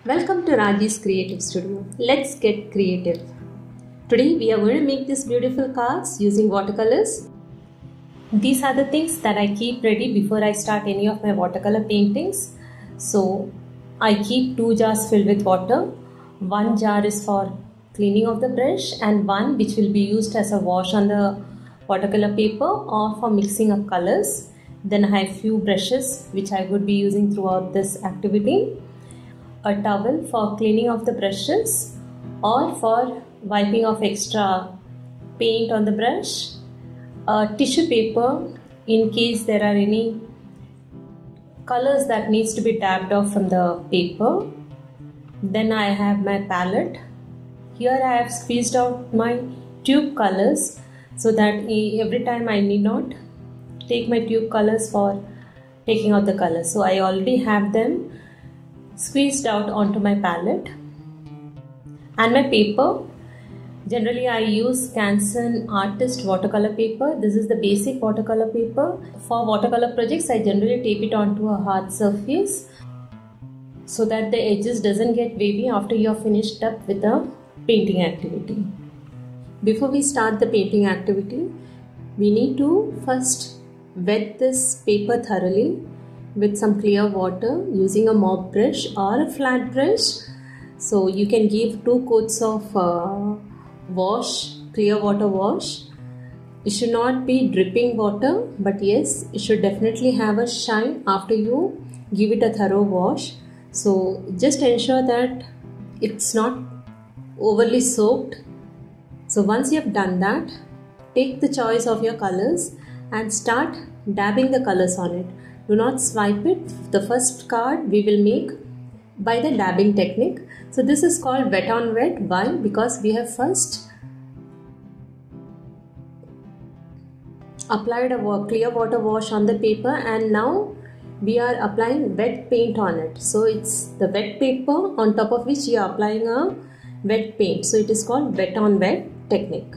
Welcome to Raji's Creative Studio. Let's get creative. Today we are going to make these beautiful cards using watercolors. These are the things that I keep ready before I start any of my watercolor paintings. So I keep 2 jars filled with water. One jar is for cleaning of the brush and one which will be used as a wash on the watercolor paper or for mixing of colors. Then I have few brushes which I would be using throughout this activity. A towel for cleaning of the brushes or for wiping off extra paint on the brush, a tissue paper in case there are any colors that needs to be dabbed off from the paper. Then I have my palette. Here I have squeezed out my tube colors so that every time I need not take my tube colors for taking out the colors. So I already have them squeezed out onto my palette. And my paper, generally I use Canson Artist watercolor paper. This is the basic watercolor paper. For watercolor projects I generally tape it onto a hard surface so that the edges doesn't get wavy after you are finished up with the painting activity. Before we start the painting activity, we need to first wet this paper thoroughly with some clear water using a mop brush or a flat brush. So you can give 2 coats of wash, clear water wash. It should not be dripping water, but yes, it should definitely have a shine after you give it a thorough wash. So just ensure that it's not overly soaked. So once you have done that, take the choice of your colors and start dabbing the colors on it. Do not swipe it. The first card we will make by the dabbing technique. So this is called wet on wet. Why? Because we have first applied a clear water wash on the paper and now we are applying wet paint on it. So it's the wet paper on top of which you are applying a wet paint. So it is called wet on wet technique.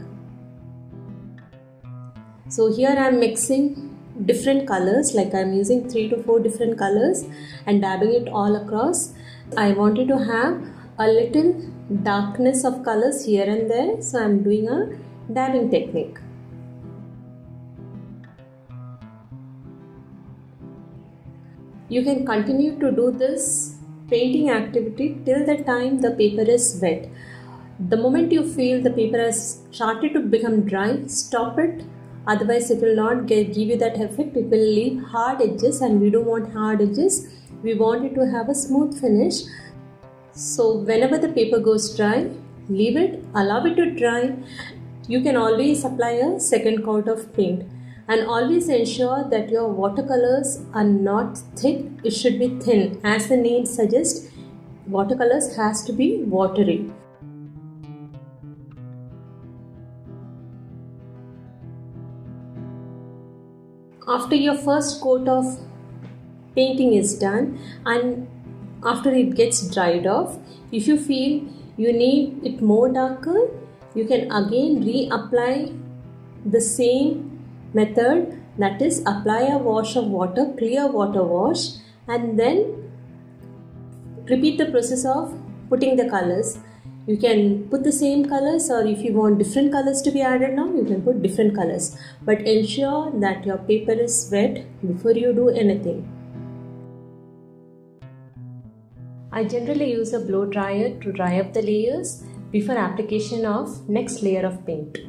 So here I am mixing different colors, like I am using 3 to 4 different colors and dabbing it all across. I wanted to have a little darkness of colors here and there, so I am doing a dabbing technique. You can continue to do this painting activity till the time the paper is wet. The moment you feel the paper has started to become dry, stop it. Otherwise it will not give you that effect. It will leave hard edges and we don't want hard edges. We want it to have a smooth finish. So whenever the paper goes dry, leave it, allow it to dry. You can always apply a second coat of paint and always ensure that your watercolors are not thick. It should be thin. As the name suggests, watercolors has to be watery. After your first coat of painting is done and after it gets dried off, if you feel you need it more darker, you can again reapply the same method, that is apply a wash of water, clear water wash, and then repeat the process of putting the colors. You can put the same colors, or if you want different colors to be added now, you can put different colors. But ensure that your paper is wet before you do anything. I generally use a blow dryer to dry up the layers before application of next layer of paint.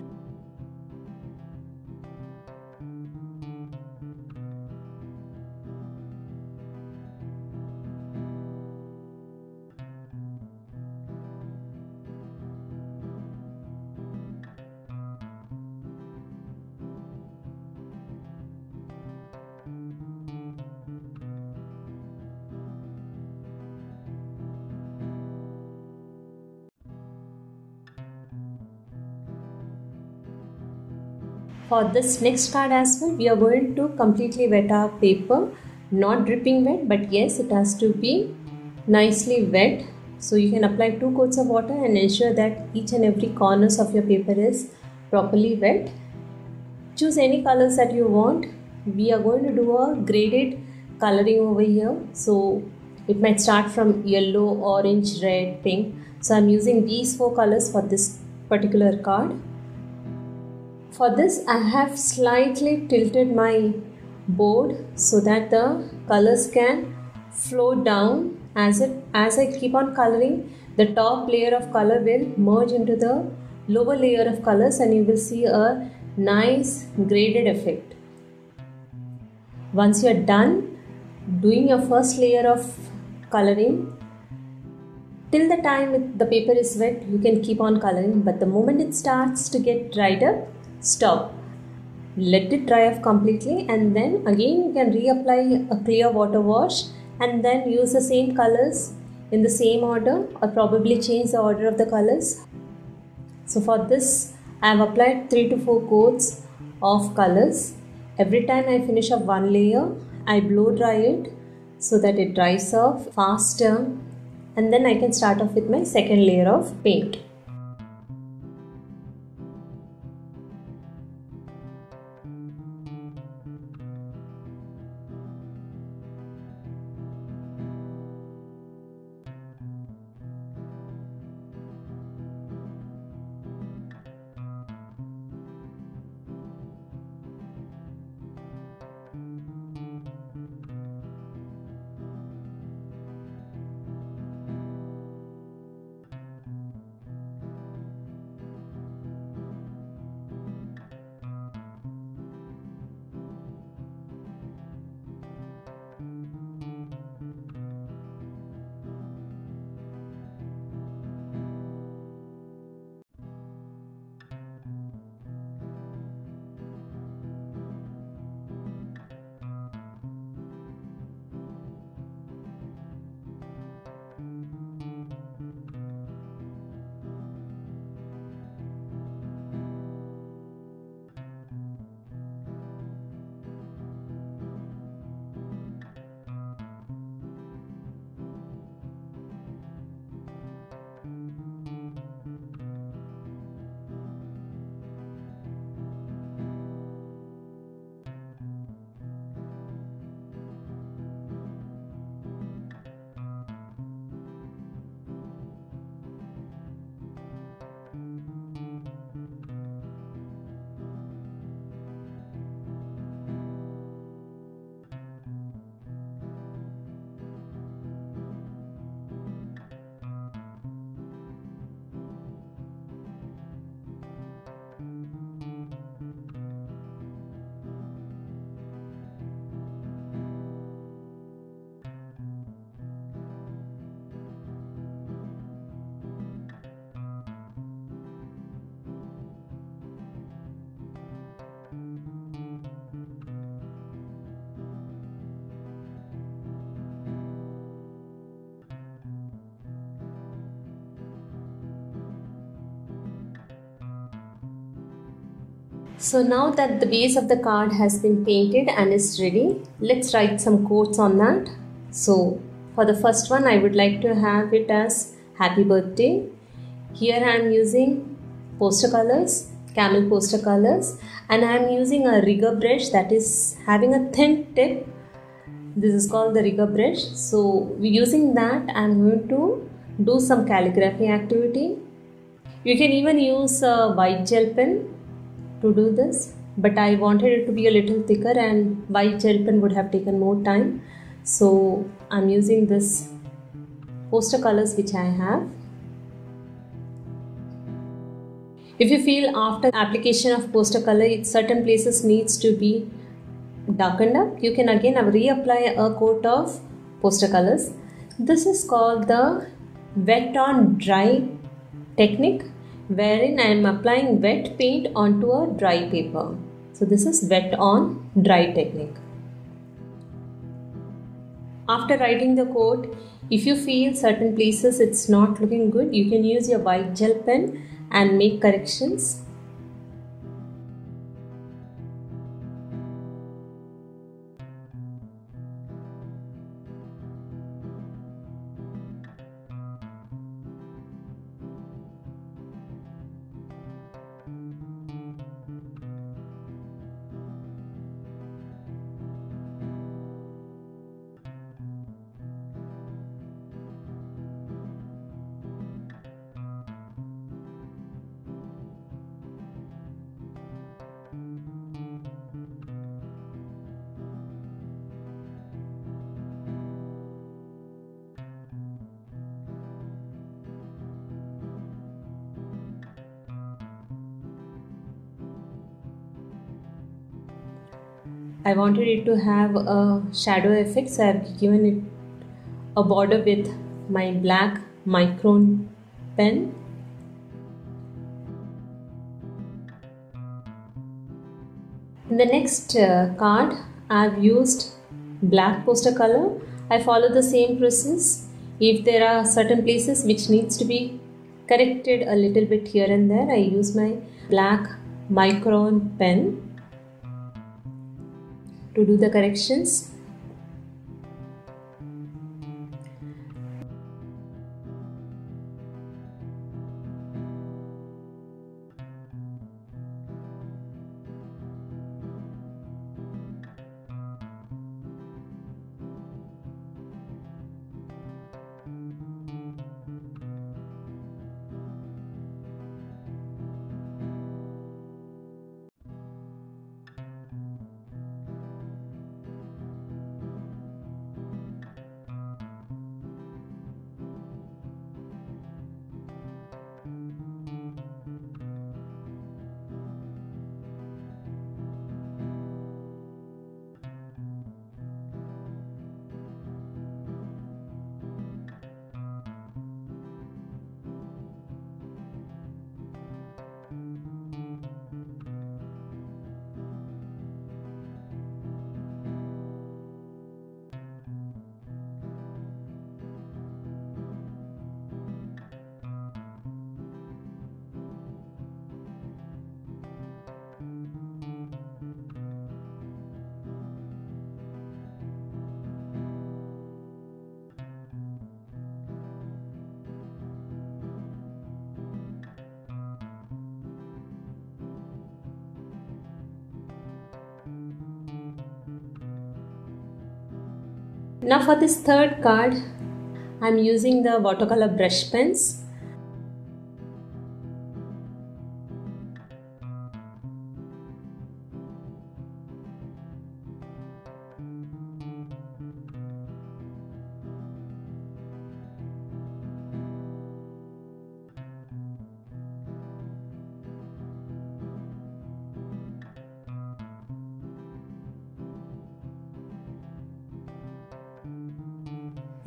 For this next card as well, we are going to completely wet our paper, not dripping wet, but yes, it has to be nicely wet. So you can apply 2 coats of water and ensure that each and every corners of your paper is properly wet. Choose any colors that you want. We are going to do a graded coloring over here. So It might start from yellow, orange, red, pink. So I'm using these 4 colors for this particular card. For this, I have slightly tilted my board so that the colors can flow down. As I keep on coloring, the top layer of color will merge into the lower layer of colors, and you will see a nice graded effect. Once you are done doing your first layer of coloring, till the time the paper is wet, you can keep on coloring, but the moment it starts to get dried up, stop. Let it dry off completely, and then again you can reapply a clear water wash and then use the same colors in the same order, or probably change the order of the colors. So for this, I have applied 3 to 4 coats of colors. Every time I finish up one layer, I blow dry it so that it dries off faster, and then I can start off with my second layer of paint. So now that the base of the card has been painted and is ready, let's write some quotes on that. So for the first one, I would like to have it as happy birthday. Here I am using poster colors, camel poster colors, and I am using a rigger brush that is having a thin tip. This is called the rigger brush. So using that, I am going to do some calligraphy activity. You can even use a white gel pen to do this, but I wanted it to be a little thicker and white gel pen would have taken more time. So I'm using this poster colors which I have. If you feel after application of poster color, certain places needs to be darkened up, you can again reapply a coat of poster colors. This is called the wet on dry technique, wherein I am applying wet paint onto a dry paper. So this is wet on dry technique. After writing the coat, if you feel certain places it's not looking good, you can use your white gel pen and make corrections. I wanted it to have a shadow effect, so I have given it a border with my black micron pen. In the next card, I have used black poster color. I follow the same process. If there are certain places which needs to be corrected a little bit here and there, I use my black micron pen to do the corrections. Now for this third card, I am using the watercolor brush pens.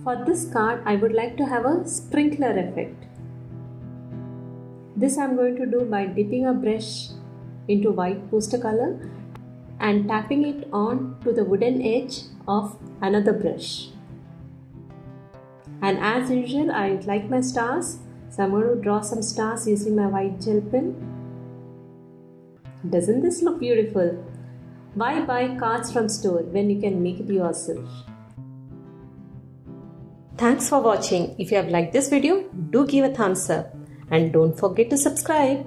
For this card, I would like to have a sprinkler effect. This I am going to do by dipping a brush into white poster color and tapping it on to the wooden edge of another brush. And as usual, I like my stars, so I am going to draw some stars using my white gel pen. Doesn't this look beautiful? Why buy cards from store when you can make it yourself? Thanks for watching. If you have liked this video, do give a thumbs up and don't forget to subscribe.